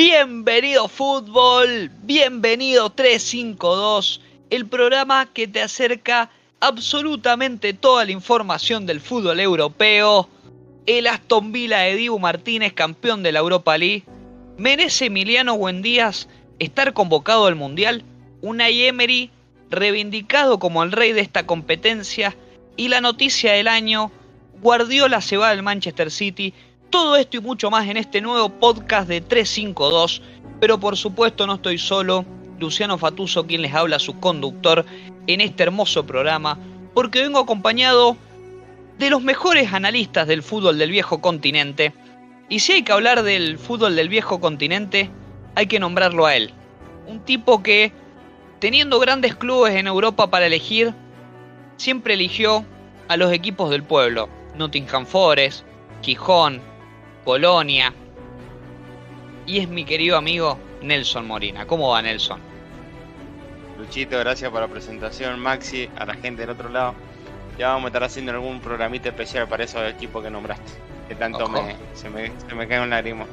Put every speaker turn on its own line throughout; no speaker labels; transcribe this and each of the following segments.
Bienvenido fútbol, bienvenido 352, el programa que te acerca absolutamente toda la información del fútbol europeo. El Aston Villa de Dibu Martínez, campeón de la Europa League. ¿Merece Emiliano Buendías estar convocado al Mundial? Unai Emery, reivindicado como el rey de esta competencia. Y la noticia del año, Guardiola se va del Manchester City. Todo esto y mucho más en este nuevo podcast de 352. Pero por supuesto no estoy solo. Luciano Fatuso, quien les habla, su conductor en este hermoso programa, porque vengo acompañado de los mejores analistas del fútbol del viejo continente. Y si hay que hablar del fútbol del viejo continente, hay que nombrarlo a él. Un tipo que, teniendo grandes clubes en Europa para elegir, siempre eligió a los equipos del pueblo. Nottingham Forest, Gijón, Colonia. Y es mi querido amigo Nelson Molina. ¿Cómo va, Nelson?
Luchito, gracias por la presentación. Maxi, a la gente del otro lado. Ya vamos a estar haciendo algún programita especial para esos equipos que nombraste, que tanto se me cae un lágrimo.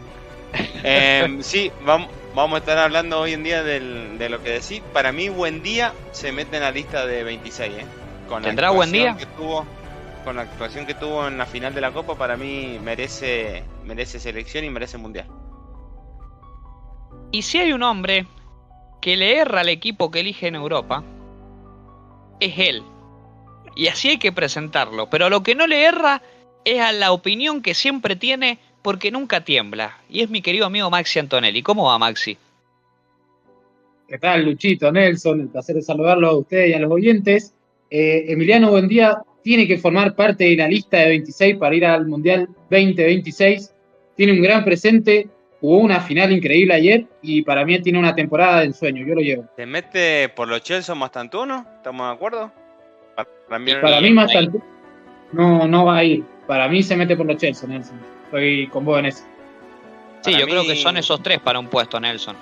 Sí, vamos a estar hablando hoy en día de lo que decís. Para mí, Buendía se mete en la lista de 26.
¿Tendrá Buendía?
Con la actuación que tuvo en la final de la Copa, para mí merece selección y merece Mundial.
Y si hay un hombre que le erra al equipo que elige en Europa, es él. Y así hay que presentarlo. Pero lo que no le erra es a la opinión que siempre tiene, porque nunca tiembla. Y es mi querido amigo Maxi Antonelli. ¿Cómo va, Maxi?
¿Qué tal, Luchito, Nelson? El placer de saludarlo a ustedes y a los oyentes. Emiliano Buendía tiene que formar parte de la lista de 26 para ir al Mundial 2026. Tiene un gran presente, jugó una final increíble ayer y para mí tiene una temporada de ensueño. Yo lo llevo.
¿Se mete por los Chelsea más tanto uno? ¿Estamos de acuerdo?
Para mí más tanto no va a ir. Para mí se mete por los Chelsea, Nelson. Estoy con vos en eso.
Sí, yo creo que son esos tres para un puesto, Nelson.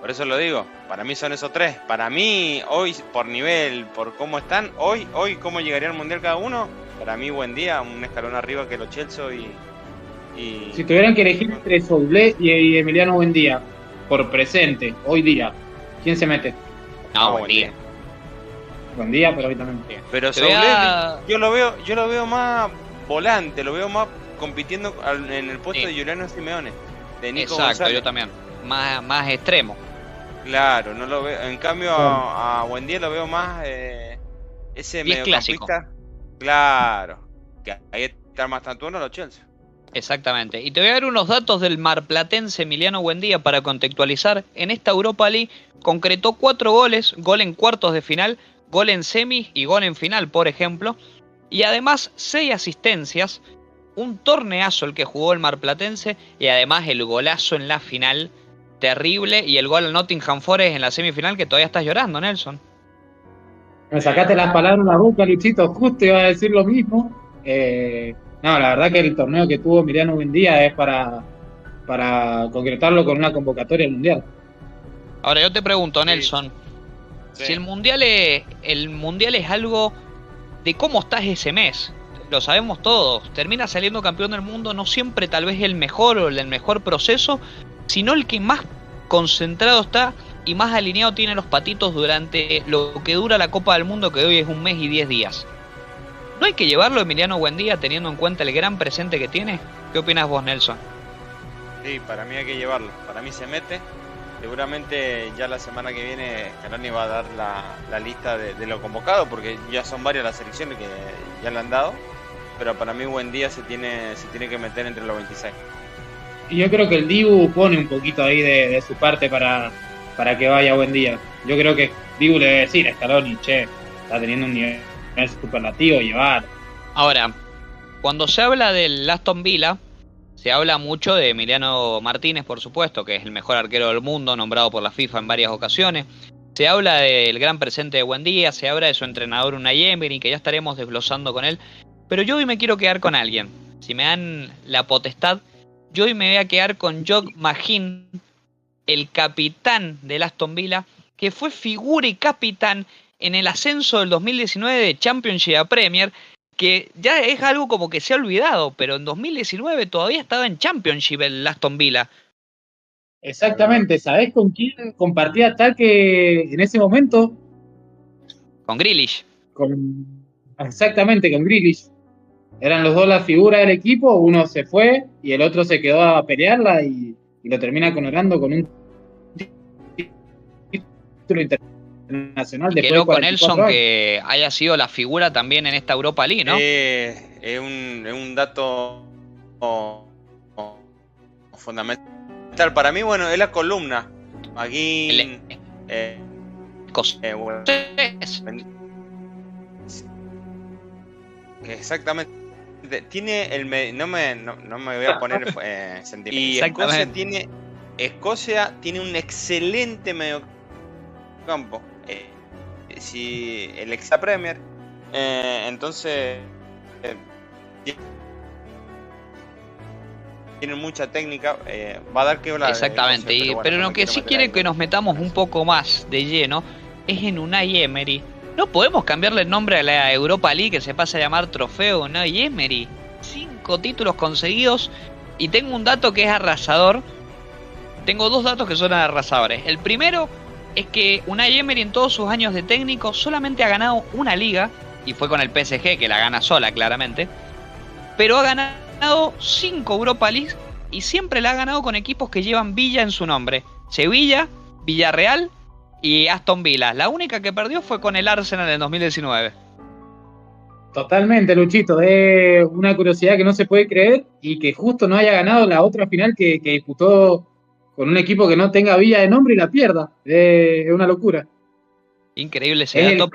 Por eso lo digo, para mí son esos tres. Para mí, hoy, por nivel, por cómo están, hoy cómo llegaría al Mundial cada uno, para mí Buendía, un escalón arriba que los Chelsea y...
Si tuvieran que elegir entre Soulé y Emiliano Buendía, por presente, hoy día, ¿quién se mete?
No, Buendía.
Buendía, pero hoy también.
Pero Soulé, yo lo veo más volante, lo veo más compitiendo en el puesto de Juliano Simeone, de Nico
Exacto,
González.
Yo también. Más extremo.
Claro, no lo veo. En cambio, a Buendía lo veo más ese mediocampista. Claro, que ahí está más tanto uno los Chelsea.
Exactamente. Y te voy a dar unos datos del marplatense Emiliano Buendía para contextualizar. En esta Europa League concretó 4 goles, gol en cuartos de final, gol en semis y gol en final, por ejemplo. Y además 6 asistencias, un torneazo el que jugó el marplatense y además el golazo en la final. Terrible, y el gol al Nottingham Forest en la semifinal, que todavía estás llorando, Nelson.
Me sacaste las palabras en la boca, Luchito, justo iba a decir lo mismo. No, la verdad que el torneo que tuvo Emiliano Buendía es para concretarlo con una convocatoria al Mundial.
Ahora yo te pregunto, Nelson, si el mundial es algo de cómo estás ese mes. Lo sabemos todos, termina saliendo campeón del mundo, no siempre tal vez el mejor o el mejor proceso, sino el que más concentrado está y más alineado tiene los patitos durante lo que dura la Copa del Mundo, que hoy es 1 mes y 10 días. ¿No hay que llevarlo a Emiliano Buendía teniendo en cuenta el gran presente que tiene? ¿Qué opinas vos, Nelson?
Sí, para mí hay que llevarlo. Para mí se mete. Seguramente ya la semana que viene Scaloni va a dar la lista de lo convocado, porque ya son varias las selecciones que ya le han dado. Pero para mí Buendía se tiene que meter entre los 26.
Y yo creo que el Dibu pone un poquito ahí de su parte para que vaya Buendía. Yo creo que Dibu le debe decir a Scaloni, che, está teniendo un nivel superlativo, llevar.
Ahora, cuando se habla del Aston Villa, se habla mucho de Emiliano Martínez, por supuesto, que es el mejor arquero del mundo, nombrado por la FIFA en varias ocasiones. Se habla del gran presente de Buendía, se habla de su entrenador Unai Emery, que ya estaremos desglosando con él. Pero yo hoy me quiero quedar con alguien. Si me dan la potestad, yo hoy me voy a quedar con Jock Maginn, el capitán del Aston Villa, que fue figura y capitán en el ascenso del 2019 de Championship a Premier, que ya es algo como que se ha olvidado, pero en 2019 todavía estaba en Championship el Aston Villa.
Exactamente, ¿sabés con quién compartía ataque en ese momento?
Con Grealish.
Exactamente, con Grealish. Eran los dos las figuras del equipo, uno se fue y el otro se quedó a pelearla y lo termina coronando con un título internacional
Y qué
después de
loco
44
Nelson
años.
que haya sido la figura también en esta Europa League, ¿no?
Es un dato fundamental. Para mí, bueno, es la columna. Aquí. Bueno, exactamente. Tiene no me voy a poner sentimental. Y Escocia tiene un excelente mediocampo. Si el ex Premier, entonces tienen mucha técnica, va a dar que hablar.
Exactamente, pero lo que sí quiere que nos metamos un poco más de lleno es en Unai Emery. No podemos cambiarle el nombre a la Europa League, que se pasa a llamar Trofeo Unai Emery. 5 títulos conseguidos y tengo un dato que es arrasador. Tengo 2 datos que son arrasadores. El primero es que Unai Emery en todos sus años de técnico solamente ha ganado una liga, y fue con el PSG, que la gana sola claramente, pero ha ganado 5 Europa League y siempre la ha ganado con equipos que llevan Villa en su nombre. Sevilla, Villarreal y Aston Villa. La única que perdió fue con el Arsenal en 2019.
Totalmente, Luchito. Es una curiosidad que no se puede creer y que justo no haya ganado la otra final que disputó con un equipo que no tenga Villa de nombre y la pierda. Es una locura.
Increíble ese dato.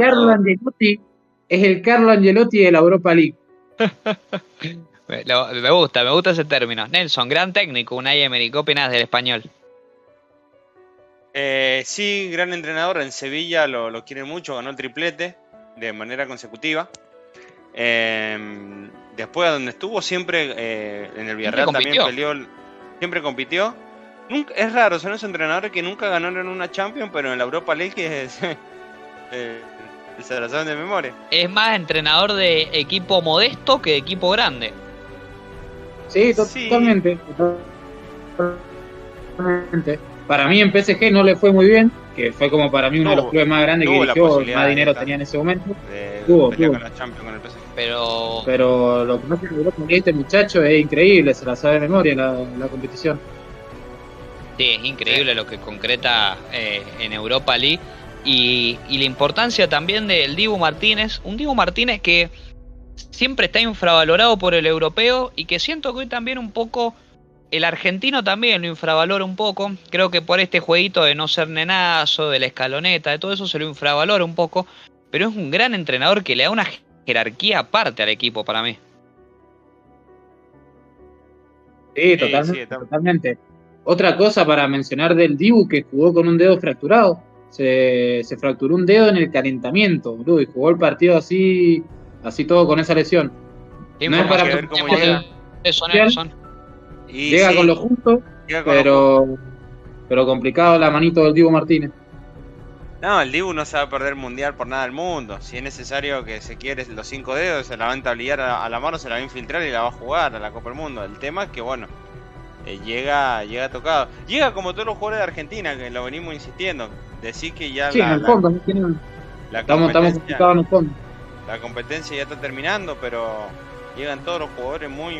Es el Carlo Ancelotti de la Europa League.
Me gusta ese término. Nelson, gran técnico, Unai Emery. ¿Qué opinas del español?
Sí, gran entrenador. En Sevilla lo quieren mucho, ganó el triplete de manera consecutiva. Después, a donde estuvo, siempre en el Villarreal también peleó, siempre compitió. Es raro, son esos entrenadores que nunca ganaron una Champions, pero en la Europa League se la saben de memoria.
Es más entrenador de equipo modesto que de equipo grande.
Sí, totalmente. Para mí en PSG no le fue muy bien, que fue como para mí uno de los clubes más grandes que dirigió, más dinero tenía en ese momento.
Tuvo. Con la Champions con el PSG.
Pero lo que pasa es que este muchacho es increíble, se la sabe de memoria la competición.
Sí, es increíble lo que concreta en Europa League y la importancia también del Dibu Martínez, un Dibu Martínez que siempre está infravalorado por el europeo y que siento que hoy también un poco el argentino también lo infravalora un poco. Creo que por este jueguito de no ser nenazo, de la escaloneta, de todo eso se lo infravalora un poco, pero es un gran entrenador que le da una jerarquía aparte al equipo para mí.
Sí, totalmente. Otra cosa para mencionar del Dibu, que jugó con un dedo fracturado. Se fracturó un dedo en el calentamiento, boludo, y jugó el partido así todo con esa lesión.
No es para ver cómo llega. Eso, Nelson.
Llega con lo justo, pero complicado la manito del Dibu Martínez.
No, el Dibu no se va a perder mundial por nada del mundo. Si es necesario que se quiere los 5 dedos, se la va a entablillar a la mano, se la va a infiltrar y la va a jugar a la Copa del Mundo. El tema es que, bueno, llega tocado. Llega como todos los jugadores de Argentina, que lo venimos insistiendo. Decir que ya
sí, en el fondo, estamos complicados en el fondo.
La competencia ya está terminando, pero llegan todos los jugadores muy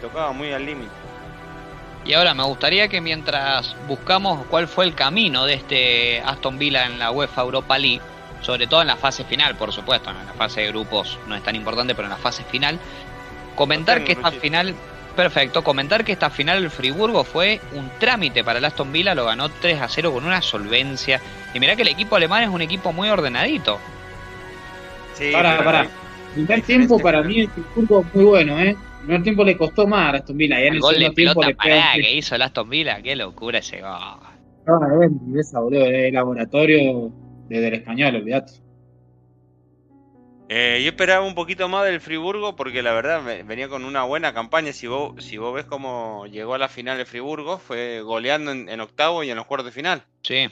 tocados, muy al límite.
Y ahora me gustaría que mientras buscamos cuál fue el camino de este Aston Villa en la UEFA Europa League, sobre todo en la fase final, por supuesto, en la fase de grupos no es tan importante, pero en la fase final, comentar que esta final el Friburgo fue un trámite para el Aston Villa, lo ganó 3-0 con una solvencia. Y mirá que el equipo alemán es un equipo muy ordenadito.
Sí, para. Primer tiempo para mí el Friburgo muy bueno, El primer tiempo le costó más a Aston Villa. Y en el
gol de
tiempo
pelota parada que hizo el Aston Villa, qué locura ese gol.
El laboratorio del español, olvidate.
Yo esperaba un poquito más del Friburgo porque la verdad venía con una buena campaña. Si vos ves cómo llegó a la final el Friburgo, fue goleando en octavo y en los cuartos de final.
Sí.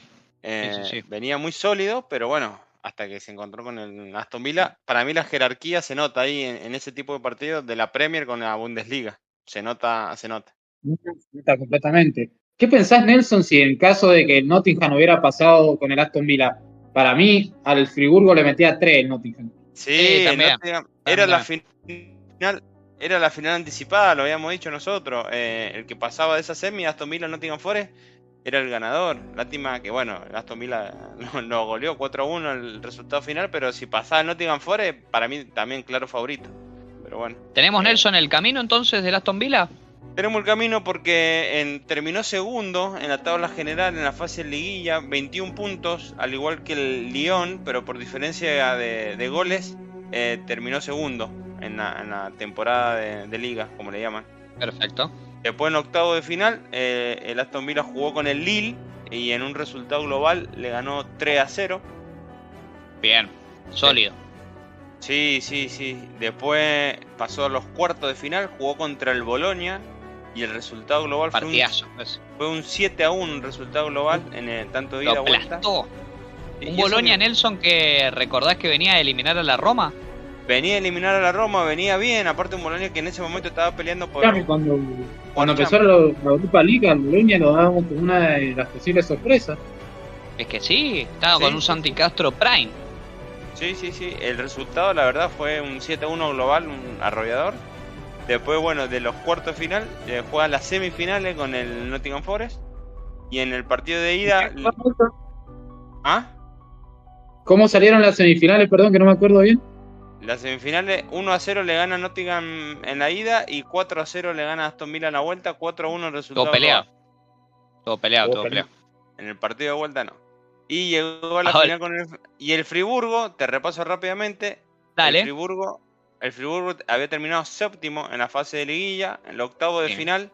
Venía muy sólido, pero bueno, hasta que se encontró con el Aston Villa. Para mí la jerarquía se nota ahí en ese tipo de partidos de la Premier con la Bundesliga. Se nota.
Se nota completamente. ¿Qué pensás, Nelson, si en caso de que el Nottingham hubiera pasado con el Aston Villa? Para mí, al Friburgo le metía 3 el Nottingham.
Sí,
también.
Era la
También.
final, era la final anticipada, lo habíamos dicho nosotros. El que pasaba de esa semi, Aston Villa Nottingham Forest, era el ganador. Lástima que, bueno, el Aston Villa lo goleó 4-1 el resultado final, pero si pasaba el Nottingham Forest, para mí también claro favorito. Pero bueno.
¿Tenemos Nelson el camino entonces del Aston Villa?
Tenemos el camino porque terminó segundo en la tabla general en la fase de liguilla, 21 puntos, al igual que el Lyon, pero por diferencia de goles, terminó segundo en la temporada de liga, como le llaman.
Perfecto.
Después en octavo de final, el Aston Villa jugó con el Lille y en un resultado global le ganó 3-0.
Bien, sólido.
Sí. Después pasó a los cuartos de final, jugó contra el Bologna. Y el resultado global
Partidazo.
fue un 7-1, un resultado global en el tanto de ida
Lo
y vuelta.
aplastó.
Y
Un
eso
Bologna, Nelson, que recordás que venía a eliminar a la Roma.
venía a eliminar a la Roma, venía bien. Aparte un Bologna que en ese momento estaba peleando por...
Claro, cuando empezó la Europa League, al Bologna lo dábamos como una de las posibles sorpresas.
Es que sí, estaba
Sí,
con un
sí,
Santi Castro Prime.
Sí. El resultado, la verdad, fue un 7-1 global, un arrollador. Después, bueno, de los cuartos de final, juegan las semifinales con el Nottingham Forest. Y en el partido de ida... ¿Ah?
¿Cómo salieron las semifinales? Perdón, que no me acuerdo bien.
Las semifinales 1-0 le gana Nottingham en la ida y 4-0 le gana Aston Villa en la vuelta, 4-1 el resultado.
Todo peleado.
global.
Todo peleado.
En el partido de vuelta no. Y llegó a la
Ahora.
final con el Friburgo, te repaso rápidamente.
Dale.
El Friburgo había terminado séptimo en la fase de liguilla, en el octavo de
Sí.
final.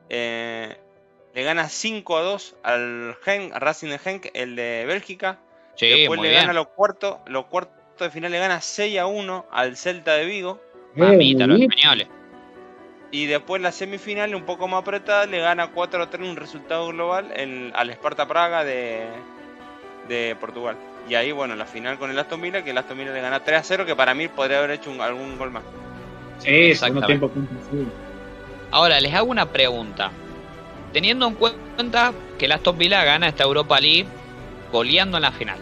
Le gana 5-2 al Racing de Genk, el de Bélgica.
Sí,
Después
muy
le
bien.
gana los cuartos de final, le gana 6-1 al Celta de Vigo.
Mamita,
muy
los
bien.
españoles.
Y después la semifinal, un poco más apretada, le gana 4-3 un resultado global al Sparta Praga de Portugal. Y ahí, bueno, la final con el Aston Villa, que el Aston Villa le gana 3-0, que para mí podría haber hecho algún gol más.
Sí, segundo
Exactamente.
tiempo comprensible.
Ahora, les hago una pregunta. Teniendo en cuenta que el Aston Villa gana esta Europa League goleando en la final.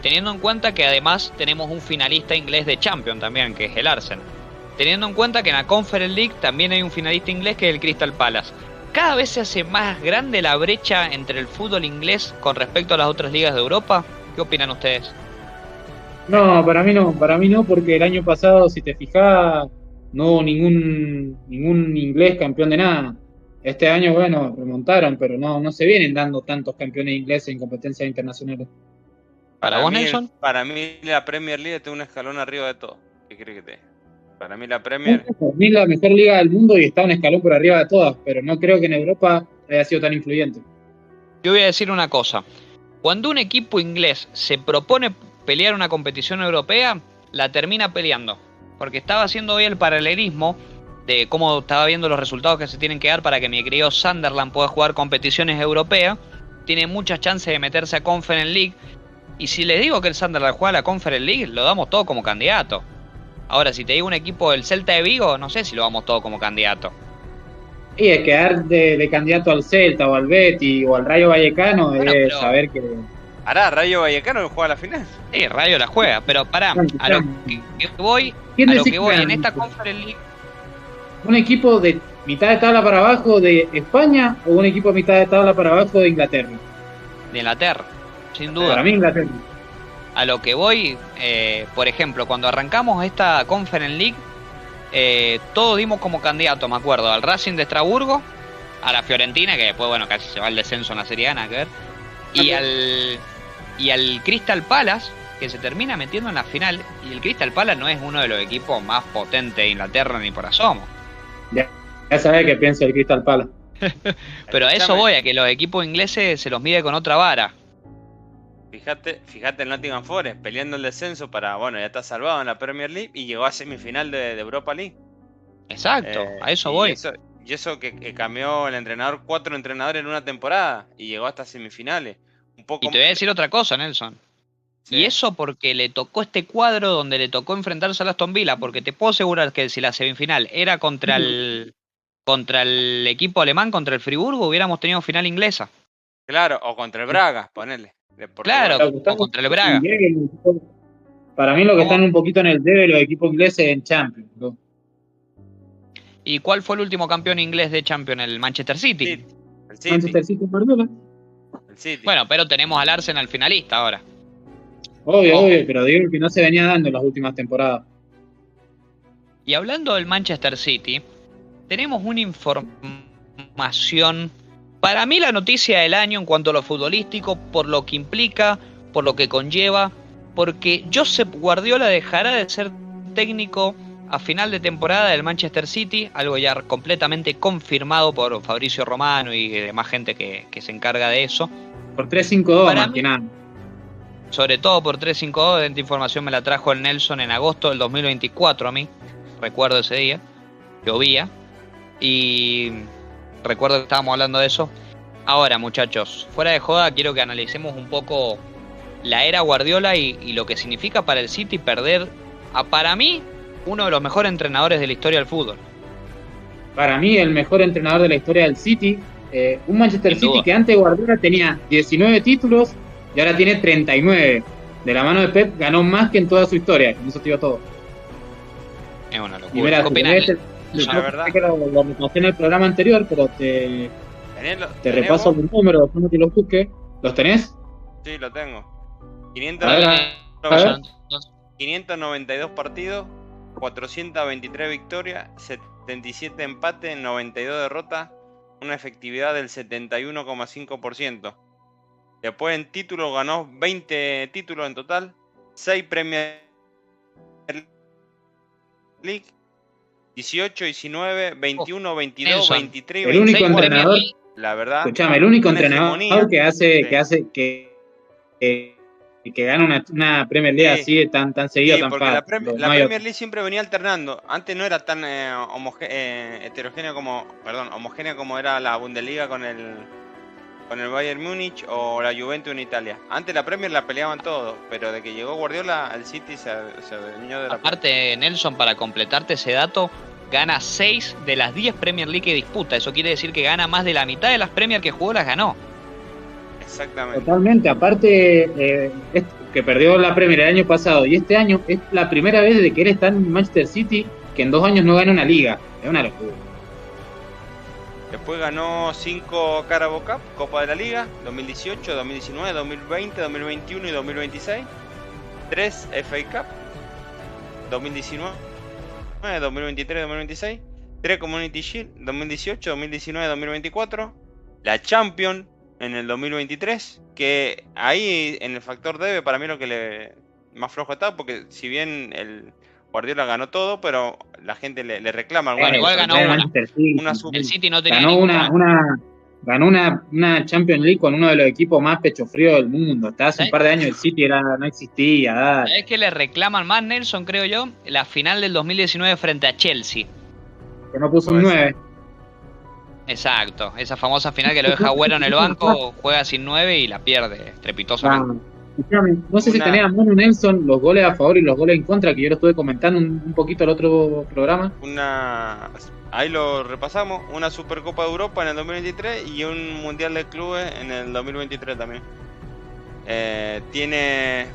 Teniendo en cuenta que además tenemos un finalista inglés de Champions también, que es el Arsenal. Teniendo en cuenta que en la Conference League también hay un finalista inglés que es el Crystal Palace. ¿Cada vez se hace más grande la brecha entre el fútbol inglés con respecto a las otras ligas de Europa? ¿Qué opinan ustedes?
No, para mí no, porque el año pasado, si te fijás, no hubo ningún inglés campeón de nada. Este año, bueno, remontaron, pero no se vienen dando tantos campeones ingleses en competencias internacionales.
¿Para vos,
mí,
Nelson?
Para mí la Premier League está un escalón arriba de todo. ¿Qué crees que te diga? Para mí la Premier...
Para mí la mejor liga del mundo y está un escalón por arriba de todas, pero no creo que en Europa haya sido tan influyente.
Yo voy a decir una cosa. Cuando un equipo inglés se propone pelear una competición europea, la termina peleando. Porque estaba haciendo hoy el paralelismo de cómo estaba viendo los resultados que se tienen que dar para que mi querido Sunderland pueda jugar competiciones europeas. Tiene muchas chances de meterse a Conference League. Y si les digo que el Sunderland juega a la Conference League, lo damos todo como candidato. Ahora, si te digo un equipo del Celta de Vigo, no sé si lo damos todo como candidato.
Y es quedar de candidato al Celta o al Betis o al Rayo Vallecano,
Bueno,
es
pero-
saber que...
Ahora Rayo Vallecano no juega la final.
Sí, Rayo la juega, pero pará, a lo que voy,
¿Quién
a lo
decís
que voy
que
en esta
gana?
Conference League,
¿Un equipo de mitad de tabla para abajo de España o un equipo de mitad de tabla para abajo de Inglaterra?
de Inglaterra, sin
Para
duda.
mí Inglaterra.
A lo que voy, por ejemplo, cuando arrancamos esta Conference League, todos dimos como candidato, me acuerdo, al Racing de Estrasburgo, a la Fiorentina, que después, bueno, casi se va al descenso en la Serie A, nada que ver, y al Crystal Palace, que se termina metiendo en la final, y el Crystal Palace no es uno de los equipos más potentes de Inglaterra ni por asomo.
Ya sabés qué piensa el Crystal Palace.
Pero a eso
Escuchame,
voy, a que los equipos ingleses se los mide con otra vara.
Fíjate el Nottingham Forest peleando el descenso para, bueno, ya está salvado en la Premier League y llegó a semifinal de Europa League.
Exacto, a eso
Y
voy.
eso que cambió el entrenador, 4 entrenadores en una temporada y llegó hasta semifinales. Un poco
Y te voy a decir otra cosa, Nelson.
Sí.
Y eso porque le tocó este cuadro donde le tocó enfrentarse al Aston Villa, porque te puedo asegurar que si la semifinal era contra el contra el equipo alemán, contra el Friburgo, hubiéramos tenido final inglesa.
Claro, o contra el Braga, ponele. de Portugal.
Claro,
Claro, que
o
están
contra el
un
Braga.
nivel, para mí lo que
¿Cómo?
están un poquito en el debe los equipos ingleses en Champions, ¿no?
¿Y cuál fue el último campeón inglés de Champions? El Manchester City.
City, el City,
Manchester City Guardiola.
el City.
Bueno, pero tenemos al Arsenal finalista ahora.
Obvio,
Ojo.
obvio, pero digo que no se venía dando en las últimas temporadas.
Y hablando del Manchester City, tenemos una información, para mí la noticia del año en cuanto a lo futbolístico, por lo que implica, por lo que conlleva, porque Josep Guardiola dejará de ser técnico a final de temporada del Manchester City, algo ya completamente confirmado por Fabrizio Romano y demás gente que se encarga de eso.
Por 3-5-2
Para
más
mí-
que nada.
Sobre todo por 352, esta información me la trajo el Nelson en agosto del 2024 a mí. Recuerdo ese día, llovía y recuerdo que estábamos hablando de eso. Ahora, muchachos, fuera de joda, quiero que analicemos un poco la era Guardiola y lo que significa para el City perder a, para mí, uno de los mejores entrenadores de la historia del fútbol.
Para mí, el mejor entrenador de la historia del City. Un Manchester
Sin
City
duda.
que antes de Guardiola tenía 19 títulos y ahora tiene 39. De la mano de Pep ganó más que en toda su historia. Con eso te digo todo.
Es una
Y
locura.
mira,
¿Qué
si
opinan?
querés,
La verdad.
sé que lo repasé en el programa anterior, pero te
¿Tenés
repaso
vos?
los números, después que los busques. ¿Los tenés?
Sí, lo tengo.
A ver,
592 partidos, 423 victorias, 77 empates, 92 derrotas, una efectividad del 71,5%. Después en títulos ganó 20 títulos en total, 6 Premier League, 18, 19, 21, 22,
Nelson.
23 y
El único
26.
entrenador,
La verdad,
escuchame, el único
una
entrenador
hegemonía.
que gana una Premier League
Sí.
así de tan seguido,
Sí,
tan
porque la
fácil. No
Premier
hay
League siempre venía alternando. Antes no era tan heterogénea homogénea como era la Bundesliga con el Bayern Múnich o la Juventus en Italia. Antes la Premier la peleaban todos, pero de que llegó Guardiola, el City se adueñó de la
Aparte, Nelson, para completarte ese dato, gana 6 de las 10 Premier League que disputa. Eso quiere decir que gana más de la mitad de las Premier que jugó, las ganó.
Exactamente.
Totalmente, aparte que perdió la Premier el año pasado y este año es la primera vez desde que él está en Manchester City que en 2 años no gana una liga. Es una locura.
Después ganó 5 Carabao Cup, Copa de la Liga, 2018, 2019, 2020, 2021 y 2026. 3 FA Cup, 2019, 2023, 2026. 3 Community Shield, 2018, 2019, 2024. La Champions en el 2023, que ahí en el factor debe para mí lo que le más flojo está, porque si bien el Guardiola ganó todo, pero la gente le reclama alguna
Bueno, igual
cosa.
ganó
El
una.
Manchester City.
Una sub-
El City no tenía
Ganó
ninguna.
ganó una Champions League con uno de los equipos más pecho frío del mundo. Hasta hace un
¿Sí?
par de años el City no existía. Dale.
¿Sabés qué le reclaman más, Nelson, creo yo? La final del 2019 frente a Chelsea.
Que no puso un
Pues,
9.
Exacto, esa famosa final que lo deja Agüero en el banco, juega sin 9 y la pierde estrepitosamente.
No sé si tenés a Manu Nelson los goles a favor y los goles en contra, que yo lo estuve comentando un poquito el otro programa.
Ahí lo repasamos, una Supercopa de Europa en el 2023 y un Mundial de Clubes en el 2023 también.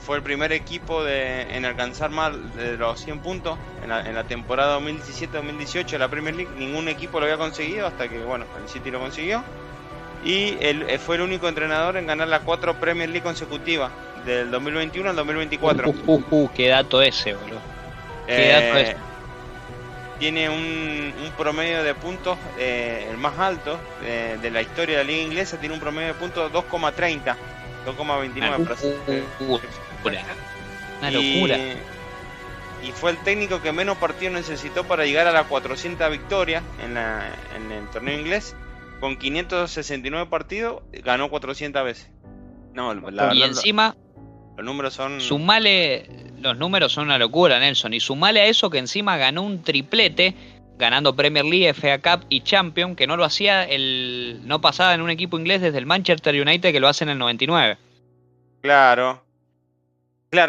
Fue el primer equipo en alcanzar más de los 100 puntos en la temporada 2017-2018 de la Premier League. Ningún equipo lo había conseguido hasta que, bueno, el City lo consiguió. Y fue el único entrenador en ganar las 4 Premier League consecutivas, del 2021 al 2024.
Qué dato ese, boludo. Qué dato ese.
Tiene un promedio de puntos, el más alto de la historia de la liga inglesa. Tiene un promedio de puntos 2,30, 2,29 para ser.
Una locura.
Y fue el técnico que menos partidos necesitó para llegar a las 400 victorias en el torneo inglés. Con 569 partidos ganó 400 veces. No,
Y encima,
los números son...
los números son una locura, Nelson. Y sumale a eso que encima ganó un triplete, ganando Premier League, FA Cup y Champions, que no lo hacía, no pasaba en un equipo inglés desde el Manchester United, que lo hace en el 99.
Claro,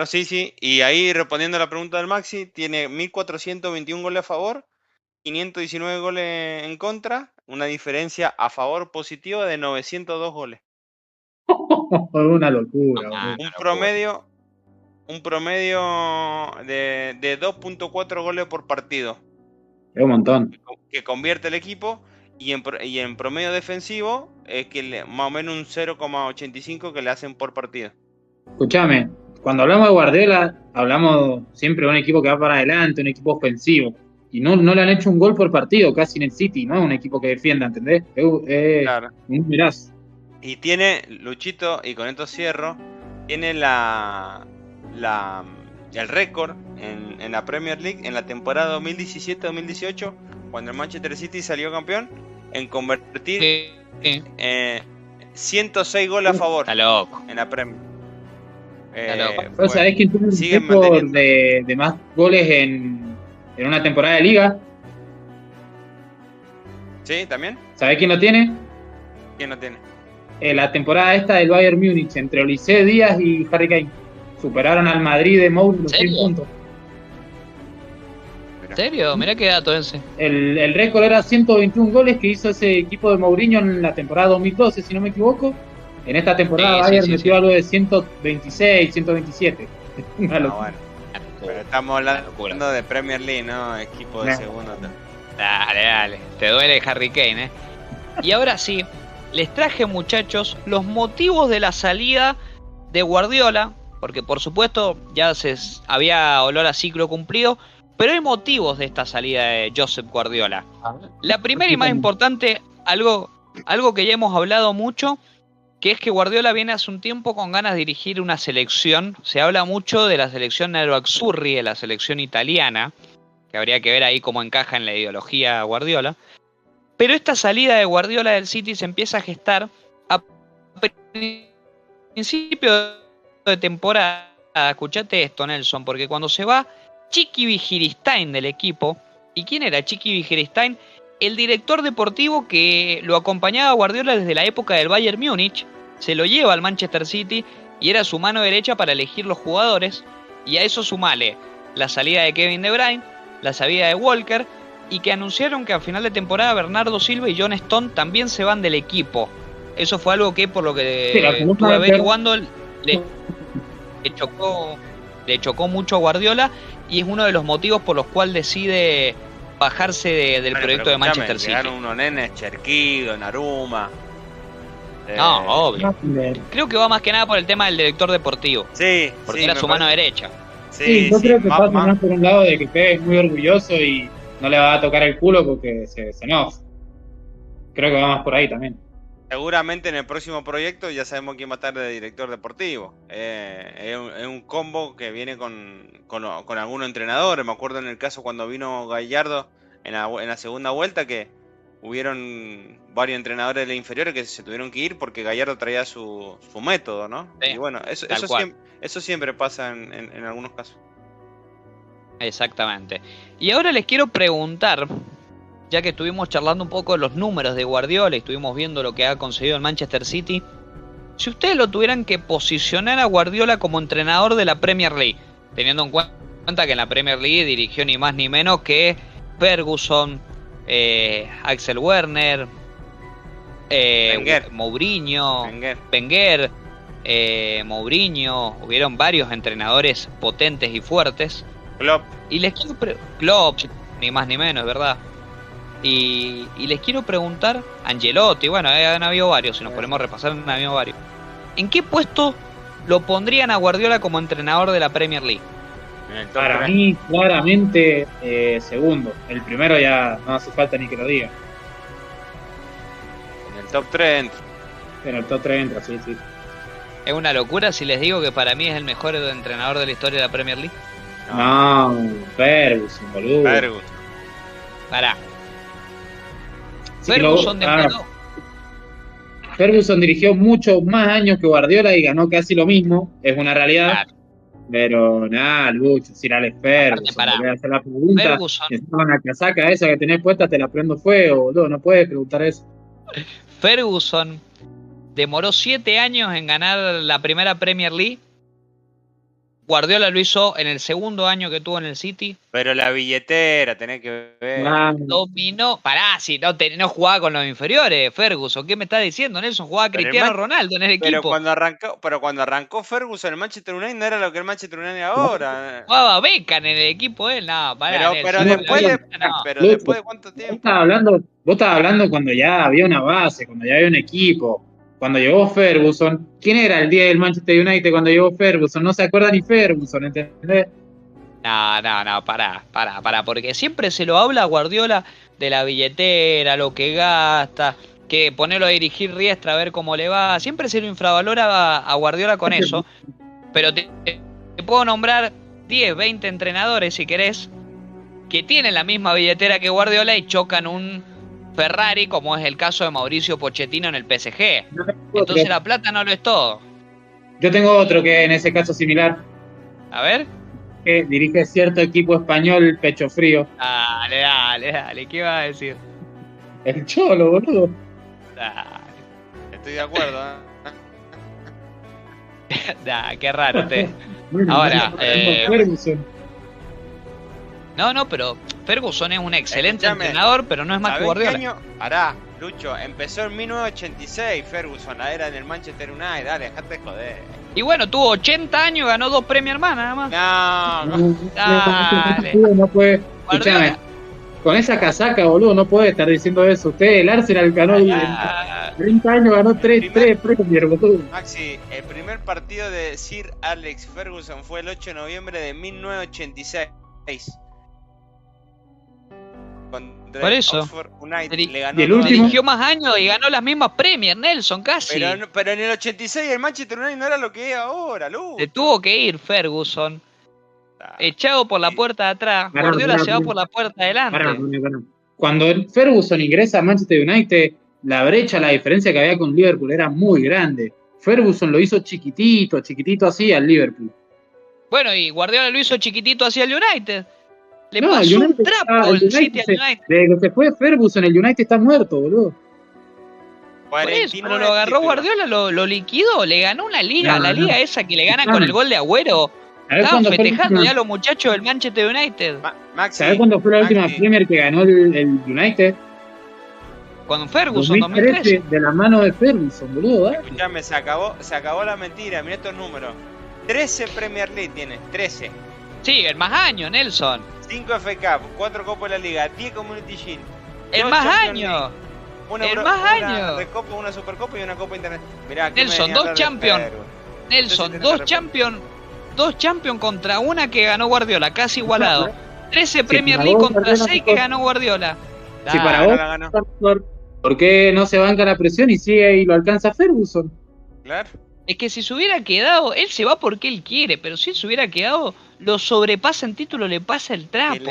sí. Y ahí respondiendo a la pregunta del Maxi, tiene 1421 goles a favor 519 goles en contra, una diferencia a favor positiva de 902 goles.
Una locura, boludo.
Un promedio de 2.4 goles por partido
Es un montón.
que convierte el equipo, y en promedio defensivo es que más o menos un 0,85 que le hacen por partido.
Escuchame, cuando hablamos de Guardiola, hablamos siempre de un equipo que va para adelante, un equipo ofensivo. Y no le han hecho un gol por partido, casi en el City, ¿no? Un equipo que defienda, ¿entendés?
Claro.
Un mirazo.
Y tiene, Luchito, y con esto cierro, tiene el récord en la Premier League en la temporada 2017-2018, cuando el Manchester City salió campeón, en convertir 106 goles a favor.
Está loco.
En la Premier.
¿Vos sabés quién tuvo un récord de más goles en una temporada de liga?
¿Sí? ¿También?
¿Sabés quién lo tiene?
¿Quién lo tiene?
La temporada esta del Bayern Múnich, entre Oliseh Díaz y Harry Kane. Superaron al Madrid de Mourinho los 100 puntos.
¿En serio? Mirá qué dato ese.
El récord era 121 goles que hizo ese equipo de Mourinho en la temporada 2012, si no me equivoco. En esta temporada Bayern metió algo de 126, 127. Una locura.
Bueno. Pero estamos hablando de Premier League, ¿no? Equipo de segundo.
Dale. Te duele Harry Kane, ¿eh? Y ahora sí, les traje, muchachos, los motivos de la salida de Guardiola. Porque por supuesto ya había olor a ciclo cumplido, pero hay motivos de esta salida de Josep Guardiola. La primera y más importante, algo que ya hemos hablado mucho, que es que Guardiola viene hace un tiempo con ganas de dirigir una selección. Se habla mucho de la selección nero-azzurri, de la selección italiana, que habría que ver ahí cómo encaja en la ideología Guardiola. Pero esta salida de Guardiola del City se empieza a gestar a principio de temporada. Escuchate esto, Nelson, porque cuando se va Chiqui Vigiristain del equipo, ¿y quién era Chiqui Vigiristain? El director deportivo que lo acompañaba a Guardiola desde la época del Bayern Múnich, se lo lleva al Manchester City y era su mano derecha para elegir los jugadores, y a eso sumale la salida de Kevin De Bruyne, la salida de Walker, y que anunciaron que a final de temporada Bernardo Silva y John Stone también se van del equipo. Eso fue algo que, por lo que estuve averiguando, le chocó mucho a Guardiola, y es uno de los motivos por los cuales decide bajarse del proyecto de Manchester City.
Llegaron unos nenes, Cherquido, Naruma.
No, obvio. Creo que va más que nada por el tema del director deportivo.
Sí,
porque era su mano derecha.
Sí, yo creo que pasa más por un lado de que Pep es muy orgulloso y no le va a tocar el culo porque se enoja. Creo que va más por ahí también.
Seguramente en el próximo proyecto ya sabemos quién va a estar de director deportivo. Es un combo que viene con algunos entrenadores. Me acuerdo en el caso cuando vino Gallardo en la segunda vuelta, que hubieron varios entrenadores de las inferiores que se tuvieron que ir porque Gallardo traía su método, ¿no? Sí, y bueno, eso siempre pasa en algunos casos.
Exactamente. Y ahora les quiero preguntar, ya que estuvimos charlando un poco de los números de Guardiola y estuvimos viendo lo que ha conseguido el Manchester City, si ustedes lo tuvieran que posicionar a Guardiola como entrenador de la Premier League, teniendo en cuenta que en la Premier League dirigió ni más ni menos que Ferguson, Axel Werner, Mourinho, Wenger, Mourinho, hubieron varios entrenadores potentes y fuertes.
Klopp.
Y les quiero Klopp, ni más ni menos, ¿verdad? Y les quiero preguntar, Ancelotti, bueno, han habido varios, si nos ponemos a repasar, han habido varios. ¿En qué puesto lo pondrían a Guardiola como entrenador de la Premier League?
Para mí, claramente, segundo. El primero ya no hace falta ni que lo diga.
En el top 3 entra.
En el top 3 entra, sí.
Es una locura si les digo que para mí es el mejor entrenador de la historia de la Premier League.
No, Ferguson, boludo.
Pará. Ferguson
Ferguson dirigió muchos más años que Guardiola y ganó casi lo mismo, es una realidad. Claro. Pero nada, Lucho, si era Ferguson, voy a hacer la pregunta.
Ferguson.
La casaca esa que tenés puesta te la prendo fuego, boludo, no puedes preguntar eso.
Ferguson demoró 7 años en ganar la primera Premier League. Guardiola lo hizo en el segundo año que tuvo en el City.
Pero la billetera, tenés que ver.
Dominó. Pará, si no jugaba con los inferiores, Ferguson. ¿Qué me está diciendo, Nelson? Jugaba Cristiano Ronaldo en el equipo.
Pero cuando arrancó Ferguson, el Manchester United no era lo que el Manchester United ahora.
Jugaba Beckham en el equipo él, no, pará.
Pero después de cuánto tiempo.
Vos estabas hablando cuando ya había una base, cuando ya había un equipo. Cuando llegó Ferguson, ¿quién era el día del Manchester United cuando llegó Ferguson? No se acuerda ni Ferguson, ¿entendés?
No, pará, porque siempre se lo habla a Guardiola de la billetera, lo que gasta, que ponerlo a dirigir Riestra a ver cómo le va. Siempre se lo infravalora a Guardiola con eso, pero te puedo nombrar 10, 20 entrenadores, si querés, que tienen la misma billetera que Guardiola y chocan un Ferrari, como es el caso de Mauricio Pochettino en el PSG. Entonces la plata no lo es todo.
Yo tengo otro que en ese caso similar.
A ver.
Que dirige cierto equipo español pecho frío.
Dale, ¿qué va a decir?
El Cholo, boludo.
Dale.
Estoy de acuerdo,
Qué raro usted.
Bueno,
ahora,
Ferguson.
No, pero Ferguson es un excelente entrenador, pero no es más que Guardiola.
Pará, Lucho, empezó en 1986 Ferguson, la era en el Manchester United, dale, dejate de joder.
Y bueno, tuvo 80 años, ganó 2 Premier Man nada más.
Dale. No puede, escuchame, con esa casaca, boludo, no puede estar diciendo eso. Usted, el Arsenal ganó 30 años, ganó 3 Premier, boludo.
Maxi, el primer partido de Sir Alex Ferguson fue el 8 de noviembre de 1986.
Por eso
le ganó
dirigió más años y ganó las mismas Premier, Nelson, casi.
Pero en el 86 el Manchester United no era lo que es ahora, Lu.
Se tuvo que ir Ferguson, echado por la puerta de atrás. Guardiola se va por la puerta de adelante.
Cuando Ferguson ingresa a Manchester United, la brecha, la diferencia que había con Liverpool era muy grande. Ferguson lo hizo chiquitito así al Liverpool.
Bueno, y Guardiola lo hizo chiquitito hacia el United. Le pasó un trapo el City al United.
Desde que se fue Ferguson, el United está muerto, boludo.
Por eso, pero lo agarró Guardiola, lo liquidó, le ganó una liga, la liga esa que le ganan con el gol de Agüero. Estaban festejando ya los muchachos del Manchester United.
¿Sabés cuándo fue la última Premier que ganó el United?
Con Ferguson, 2013.
De la mano de Ferguson, boludo.
Escuchame, se acabó la mentira, mirá estos números. 13 Premier League tiene, 13.
Sí, el más año, Nelson.
5 FA Cup, 4 Copas de la Liga, 10 Community Shield.
El más año.
Una Recopa, una Supercopa y una Copa Internacional. Mirá,
Nelson, 2 Champions. Nelson, 2 Champions. 2 Champions contra una que ganó Guardiola, casi igualado. 13 Premier League contra 6 que ganó Guardiola.
Si para vos, ¿por qué no se banca la presión y sigue y lo alcanza Ferguson?
Claro.
Es que si se hubiera quedado, él se va porque él quiere, pero si él se hubiera quedado, lo sobrepasa en título, le pasa el trapo.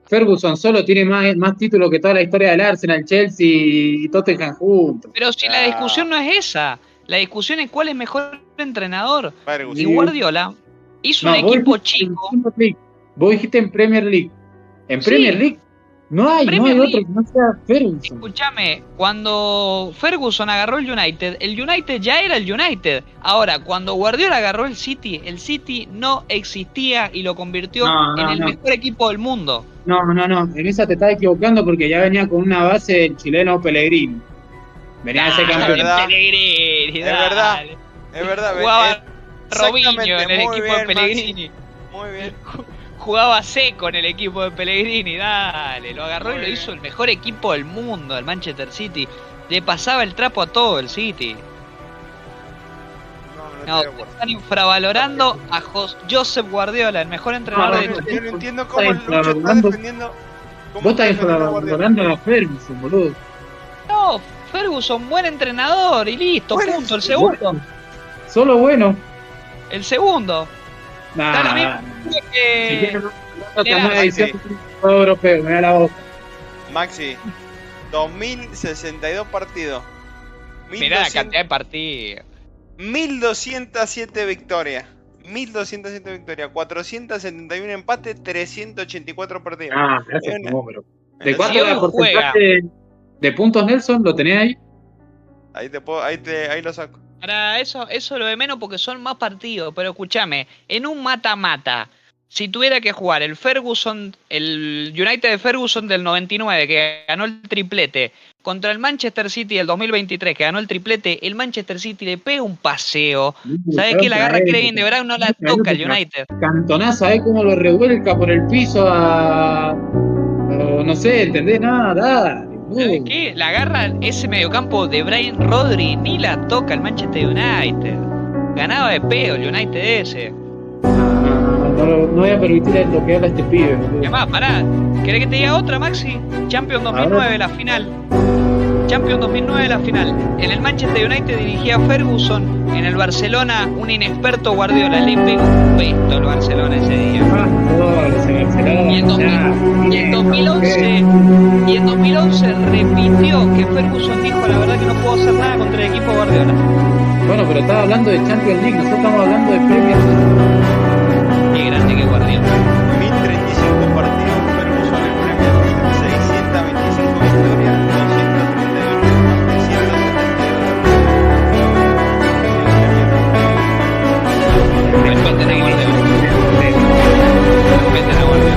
Ferguson solo tiene más títulos que toda la historia del Arsenal, Chelsea y Tottenham juntos.
Pero si la discusión no es esa, la discusión es cuál es mejor entrenador. Ferguson. Y Guardiola hizo un equipo chico.
Vos dijiste en Premier League. En Premier League no hay otro que no sea Ferguson.
Escúchame, cuando Ferguson agarró el United ya era el United. Ahora, cuando Guardiola agarró el City no existía y lo convirtió en el mejor equipo del mundo.
No, en esa te estás equivocando porque ya venía con una base el chileno Pellegrini. Venía a ser campeón.
Pellegrini,
es verdad.
Jugaba Robinho en el equipo de Pellegrini.
Muy bien.
Jugaba seco en el equipo de Pellegrini, dale, lo agarró y lo hizo el mejor equipo del mundo, el Manchester City. Le pasaba el trapo a todo el City. No, están infravalorando a Josep Guardiola, el mejor entrenador de
Yo no entiendo cómo Lucho está defendiendo.
Vos estás infravalorando a Ferguson, boludo.
No, Ferguson, buen entrenador y listo, punto. El segundo.
Solo bueno.
El segundo. Está la misma que...
europeo, me da la boca.
Maxi, 2062 partidos.
Mirá la cantidad de partidos.
1207 victorias. 1207 victorias, 471 empates, 384 partidos.
Gracias por número. ¿De cuánto era el porcentaje de puntos, Nelson? ¿Lo tenés ahí?
Ahí lo saco.
Para eso lo de menos porque son más partidos. Pero escúchame, en un mata-mata, si tuviera que jugar el United de Ferguson del 99, que ganó el triplete, contra el Manchester City del 2023, que ganó el triplete, el Manchester City le pega un paseo. ¿Sabés qué? La agarra Kevin De Bruyne, no la toca el United.
Cantona, ¿sabés cómo lo revuelca por el piso no sé, ¿entendés? Nada.
¿Sabés qué? La agarra ese mediocampo de Brian Rodri, ni la toca el Manchester United. Ganaba de peo el United ese.
No voy a permitir toquear a este pibe.
¿Qué más? Pará. ¿Querés que te diga otra, Maxi? Champions 2009, la final. Champions 2009, la final. En el Manchester United dirigía Ferguson. En el Barcelona, un inexperto Guardiola. Le pegó un pesto el Barcelona ese día. Y en 2011 repitió que Ferguson dijo la verdad que no puedo hacer nada contra el equipo Guardiola.
Bueno, pero estaba hablando de Champions League, nosotros estamos hablando de Premier League.
Qué grande que Guardiola.
1035 partidos, Ferguson en Premier League, 625 victorias, 231
Respeten a Guardiola. Respeten a Guardiola.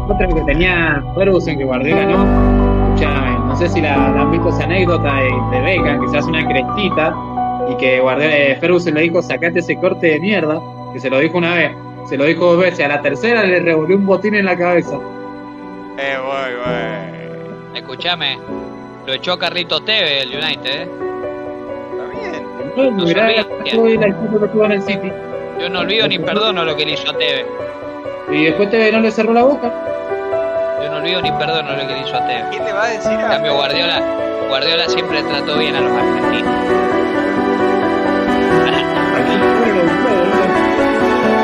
Otra que tenía Ferguson que Guardiola no sé si la han visto esa anécdota de Beckham, que se hace una crestita y que Ferguson le dijo sacate ese corte de mierda, que se lo dijo una vez, se lo dijo 2 veces, a la tercera le revolvió un botín en la cabeza.
Escuchame, lo echó a Carlitos Tevez el United,
Está bien.
No se olvide.
En el City.
Yo no olvido ni perdono lo que le hizo a Tevez.
Y después Tevez no le cerró la boca.
Yo no olvido ni perdono lo que le hizo a Tevez.
¿Quién le va a decir
En cambio Guardiola siempre trató bien a los argentinos.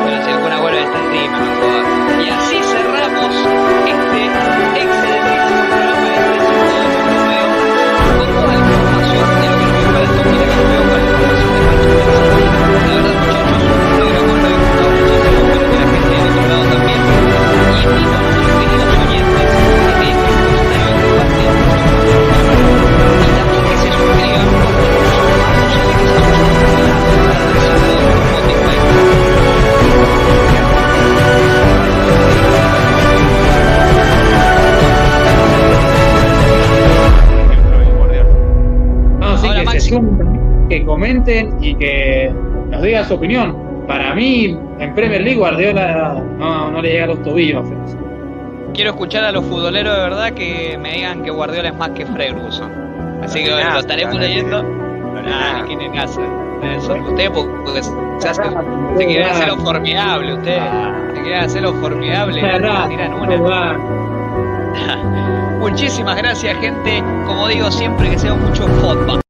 Pero si alguna vuelve a esta rima, no jodas. Y así cerramos este excelentísimo programa de 352 con toda la información de lo que nos dio para el torneo de campeón, con la información de Manchester City. La verdad, muchachos, un programa lo he disfrutado muchísimo, espero que la gente del otro lado también. Y invito a nuestros queridos oyentes a que dejen un comentario en parte de nuestro y también que se suscriban porque nosotros más posible que estamos
que comenten y que nos digan su opinión. Para mí, en Premier League, Guardiola no le llega a los tobillos.
Quiero escuchar a los futboleros de verdad que me digan que Guardiola es más que Ferguson. Así que bueno, lo estaremos leyendo. Nada, ni quién casa. Ustedes porque se quieren hacer lo formidable, ustedes. Se quieren hacer lo formidable. Tiran una. Muchísimas gracias, gente. Como digo siempre, que sea mucho fútbol.